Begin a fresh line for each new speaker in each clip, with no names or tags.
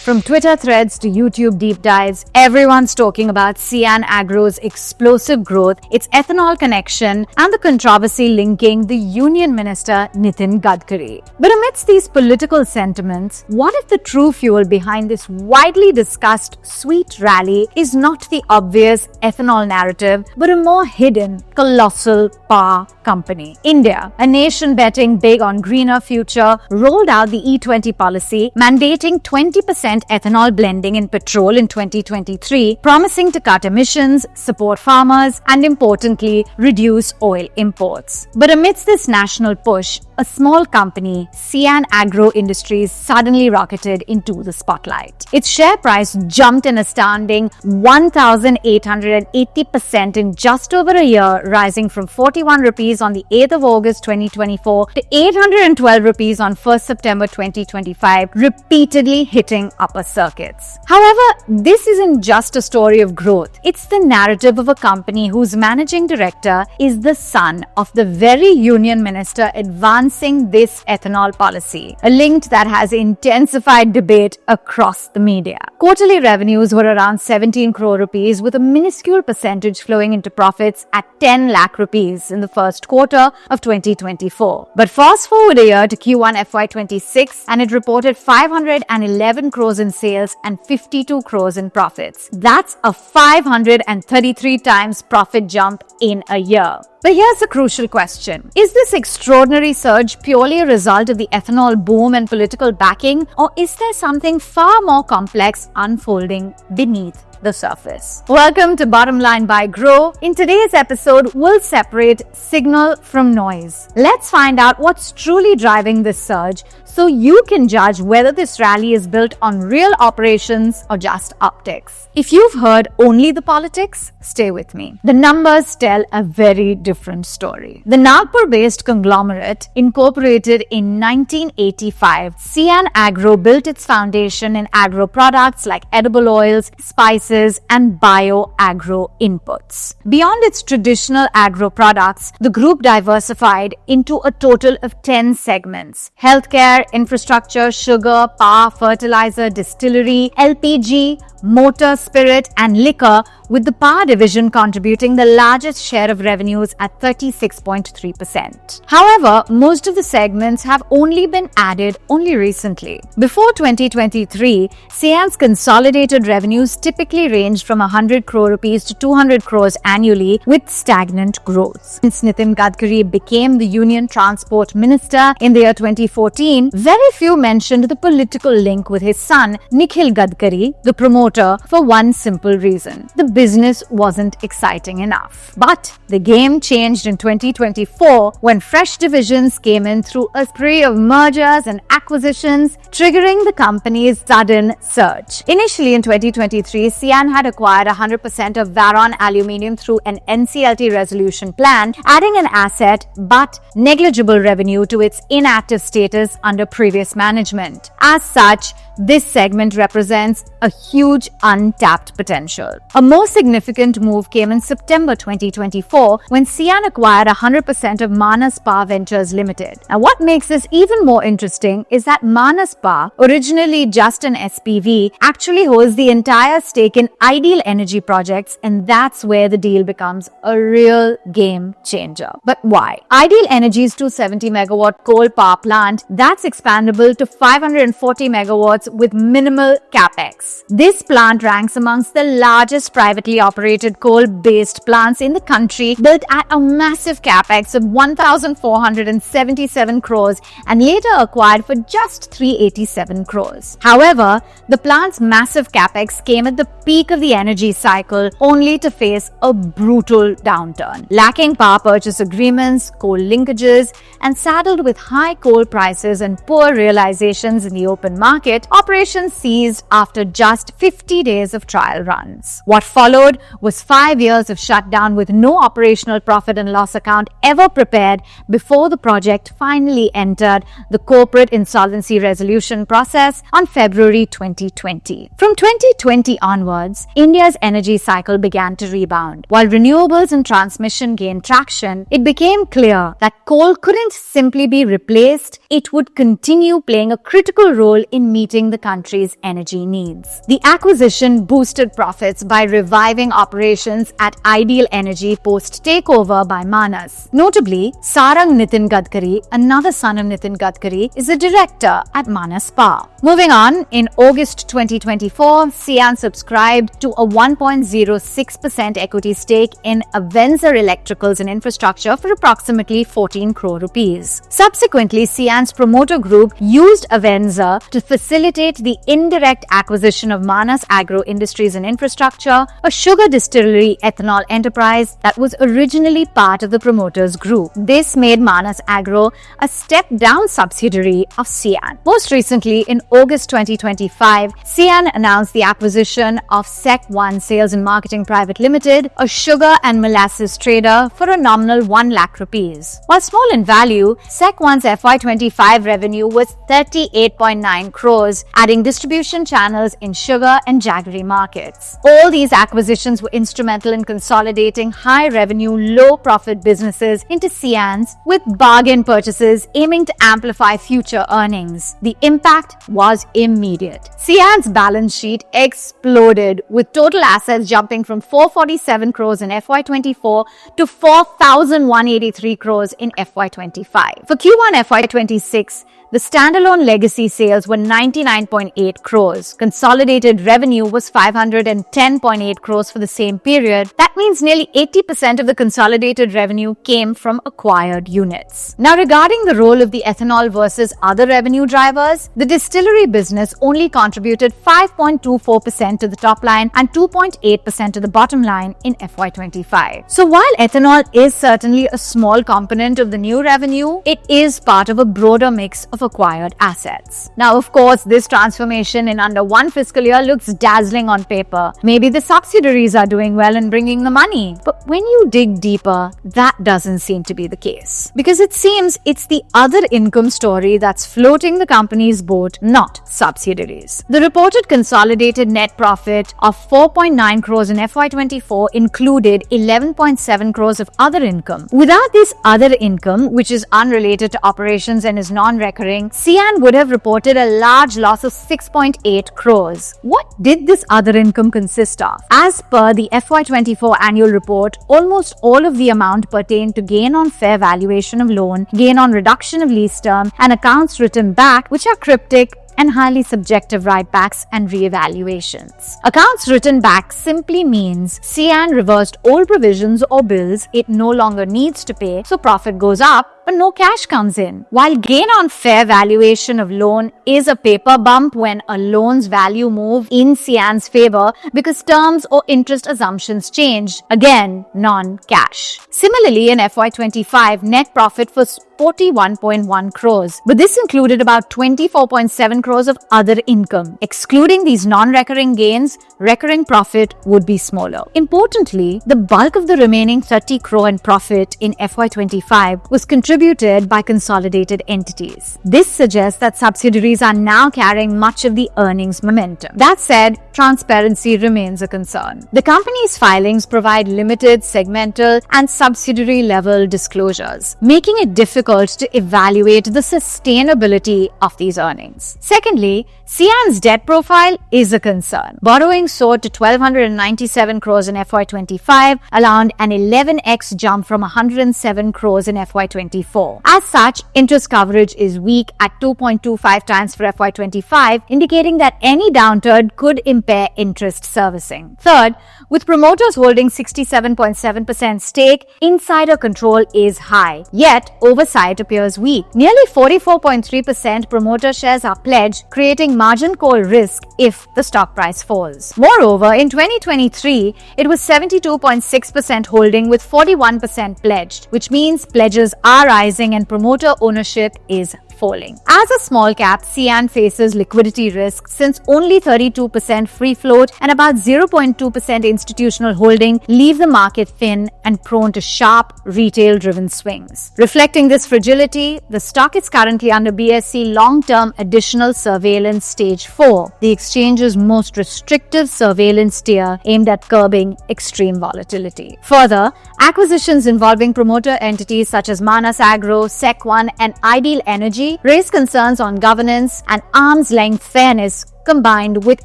From Twitter threads to YouTube deep dives, everyone's talking about Sian Agro's explosive growth, its ethanol connection, and the controversy linking the Union Minister Nitin Gadkari. But amidst these political sentiments, what if the true fuel behind this widely discussed sweet rally is not the obvious ethanol narrative, but a more hidden, colossal power company? India, a nation betting big on greener future, rolled out the E20 policy, mandating 20% ethanol blending in petrol in 2023, promising to cut emissions, support farmers, and importantly, reduce oil imports. But amidst this national push, a small company, Sian Agro Industries, suddenly rocketed into the spotlight. Its share price jumped an astounding 1,880% in just over a year, rising from 41 rupees on the 8th of August 2024 to 812 rupees on 1st September 2025, repeatedly hitting upper circuits. However, this isn't just a story of growth. It's the narrative of a company whose managing director is the son of the very union minister advancing this ethanol policy, a link that has intensified debate across the media. Quarterly revenues were around 17 crore rupees, with a minuscule percentage flowing into profits at 10 lakh rupees in the first quarter of 2024. But fast forward a year to Q1 FY26 and it reported 511 crores in sales and 52 crores in profits. That's a 533 times profit jump in a year. But here's a crucial question. Is this extraordinary surge purely a result of the ethanol boom and political backing, or is there something far more complex unfolding beneath the surface? Welcome to Bottom Line by Grow. In today's episode, we'll separate signal from noise. Let's find out what's truly driving this surge so you can judge whether this rally is built on real operations or just optics. If you've heard only the politics, stay with me. The numbers tell a very different story. The Nagpur-based conglomerate, incorporated in 1985, Sian Agro built its foundation in agro products like edible oils, spices, and bio-agro inputs. Beyond its traditional agro products, the group diversified into a total of 10 segments: healthcare, infrastructure, sugar, power, fertilizer, distillery, LPG, motor, spirit, and liquor, with the power division contributing the largest share of revenues at 36.3%. However, most of the segments have only been added recently. Before 2023, Sian's consolidated revenues typically ranged from 100 crore rupees to 200 crores annually, with stagnant growth. Since Nitin Gadkari became the Union Transport Minister in the year 2014, very few mentioned the political link with his son, Nikhil Gadkari, the promoter, for one simple reason: the business wasn't exciting enough. But the game changed in 2024 when fresh divisions came in through a spree of mergers and acquisitions, triggering the company's sudden surge. Initially in 2023, Sian had acquired 100% of Varon Aluminium through an NCLT resolution plan, adding an asset but negligible revenue to its inactive status under previous management. As such, this segment represents a huge untapped potential. A more significant move came in September 2024 when Sian acquired 100% of Manas Power Ventures Limited. Now, what makes this even more interesting is that Manas Power, originally just an SPV, actually holds the entire stake in Ideal Energy Projects, and that's where the deal becomes a real game changer. But why? Ideal Energy's 270 megawatt coal power plant, that's expandable to 540 megawatts with minimal capex. This plant ranks amongst the largest privately operated coal-based plants in the country, built at a massive capex of 1,477 crores and later acquired for just 387 crores. However, the plant's massive capex came at the peak of the energy cycle, only to face a brutal downturn. Lacking power purchase agreements, coal linkages, and saddled with high coal prices and poor realizations in the open market, operations ceased after just 50 days of trial runs. What followed was 5 years of shutdown with no operational profit and loss account ever prepared before the project finally entered the corporate insolvency resolution process on February 2020. From 2020 onwards, India's energy cycle began to rebound. While renewables and transmission gained traction, it became clear that coal couldn't simply be replaced, it would continue playing a critical role in meeting meeting the country's energy needs. The acquisition boosted profits by reviving operations at Ideal Energy post-takeover by Manas. Notably, Sarang Nitin Gadkari, another son of Nitin Gadkari, is a director at Manas Power. Moving on, in August 2024, Sian subscribed to a 1.06% equity stake in Avenza Electricals and Infrastructure for approximately 14 crore rupees. Subsequently, Sian's promoter group used Avenza to facilitate the indirect acquisition of Manas Agro Industries and Infrastructure, a sugar distillery ethanol enterprise that was originally part of the promoters group. This made Manas Agro a step-down subsidiary of Sian. Most recently, in August 2025, Sian announced the acquisition of Sec1 Sales and Marketing Private Limited, a sugar and molasses trader, for a nominal 1 lakh rupees. While small in value, Sec1's FY25 revenue was 38.9 crores, adding distribution channels in sugar and jaggery markets. All these acquisitions were instrumental in consolidating high-revenue, low-profit businesses into Sian's, with bargain purchases aiming to amplify future earnings. The impact was immediate. Sian's balance sheet exploded, with total assets jumping from 447 crores in FY24 to 4,183 crores in FY25. For Q1 FY26, the standalone legacy sales were 99.8 crores. Consolidated revenue was 510.8 crores for the same period. That means nearly 80% of the consolidated revenue came from acquired units. Now, regarding the role of the ethanol versus other revenue drivers, the distillery business only contributed 5.24% to the top line and 2.8% to the bottom line in FY25. So while ethanol is certainly a small component of the new revenue, it is part of a broader mix of acquired assets. Now, of course, this transformation in under one fiscal year looks dazzling on paper. Maybe the subsidiaries are doing well and bringing the money. But when you dig deeper, that doesn't seem to be the case. Because it seems it's the other income story that's floating the company's boat, not subsidiaries. The reported consolidated net profit of 4.9 crores in FY24 included 11.7 crores of other income. Without this other income, which is unrelated to operations and is non-recurring, Sian would have reported a large loss of 6.8 crores. What did this other income consist of? As per the FY24 annual report, almost all of the amount pertained to gain on fair valuation of loan, gain on reduction of lease term, and accounts written back, which are cryptic and highly subjective write-backs and re-evaluations. Accounts written back simply means Sian reversed all provisions or bills it no longer needs to pay, so profit goes up, but no cash comes in. While gain on fair valuation of loan is a paper bump when a loan's value moves in Sian's favor because terms or interest assumptions changed, again, non-cash. Similarly, in FY25, net profit was 41.1 crores, but this included about 24.7 crores of other income. Excluding these non-recurring gains, recurring profit would be smaller. Importantly, the bulk of the remaining 30 crore in profit in FY25 was contributed by consolidated entities. This suggests that subsidiaries are now carrying much of the earnings momentum. That said, transparency remains a concern. The company's filings provide limited segmental and subsidiary level disclosures, making it difficult to evaluate the sustainability of these earnings. Secondly, Sian's debt profile is a concern. Borrowing soared to 1,297 crores in FY25, allowing an 11x jump from 107 crores in FY24. As such, interest coverage is weak at 2.25 times for FY25, indicating that any downturn could impair interest servicing. Third, with promoters holding 67.7% stake, insider control is high, yet oversight appears weak. Nearly 44.3% promoter shares are pledged, creating margin call risk if the stock price falls. Moreover, in 2023, it was 72.6% holding with 41% pledged, which means pledges are rising and promoter ownership is falling. As a small cap, Sian faces liquidity risk since only 32% free float and about 0.2% institutional holding leave the market thin and prone to sharp retail-driven swings. Reflecting this fragility, the stock is currently under BSE long-term additional surveillance stage 4, the exchange's most restrictive surveillance tier aimed at curbing extreme volatility. Further, acquisitions involving promoter entities such as Manas Agro, Sec1 and Ideal Energy strategy raised concerns on governance and arm's length fairness combined with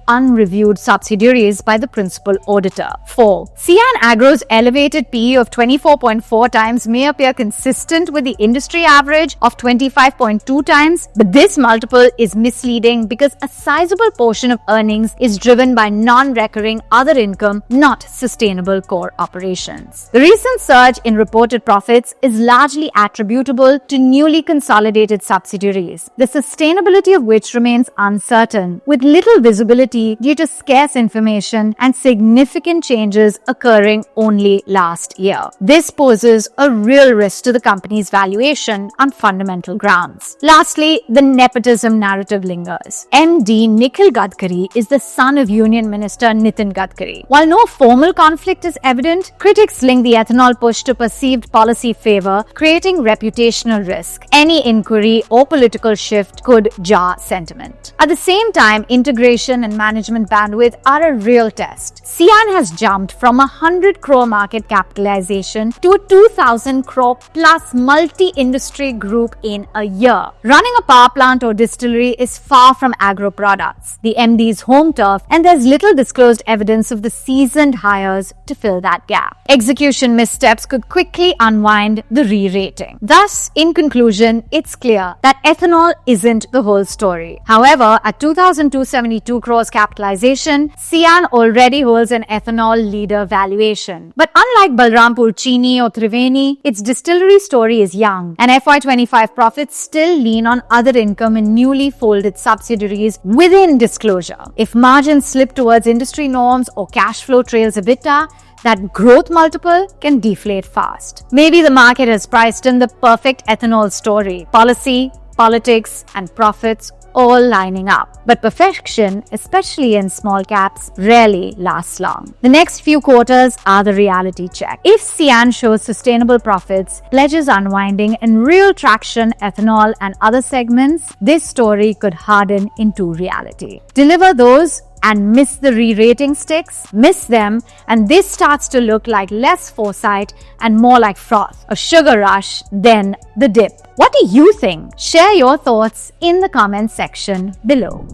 unreviewed subsidiaries by the principal auditor. 4. Sian Agro's elevated PE of 24.4 times may appear consistent with the industry average of 25.2 times, but this multiple is misleading because a sizable portion of earnings is driven by non-recurring other income, not sustainable core operations. The recent surge in reported profits is largely attributable to newly consolidated subsidiaries, the sustainability of which remains uncertain, with little visibility due to scarce information and significant changes occurring only last year. This poses a real risk to the company's valuation on fundamental grounds. Lastly, the nepotism narrative lingers. MD Nikhil Gadkari is the son of Union Minister Nitin Gadkari. While no formal conflict is evident, critics link the ethanol push to perceived policy favor, creating reputational risk. Any inquiry or political shift could jar sentiment. At the same time, integration and management bandwidth are a real test. Sian has jumped from 100 crore market capitalization to a 2,000 crore plus multi-industry group in a year. Running a power plant or distillery is far from agro products, the MD's home turf, and there's little disclosed evidence of the seasoned hires to fill that gap. Execution missteps could quickly unwind the re-rating. Thus, in conclusion, it's clear that ethanol isn't the whole story. However, at 2,272 crores capitalization, Sian already holds an ethanol leader valuation. But unlike Balrampur Chini or Triveni, its distillery story is young, and FY25 profits still lean on other income and newly folded subsidiaries within disclosure. If margins slip towards industry norms or cash flow trails EBITDA, that growth multiple can deflate fast. Maybe the market has priced in the perfect ethanol story: policy, politics, and profits all lining up. But perfection, especially in small caps, rarely lasts long. The next few quarters are the reality check. If Sian shows sustainable profits, pledges unwinding, and real traction ethanol and other segments, this story could harden into reality. Deliver those and miss the re-rating sticks, miss them, and this starts to look like less foresight and more like froth, a sugar rush, then the dip. What do you think? Share your thoughts in the comments section below.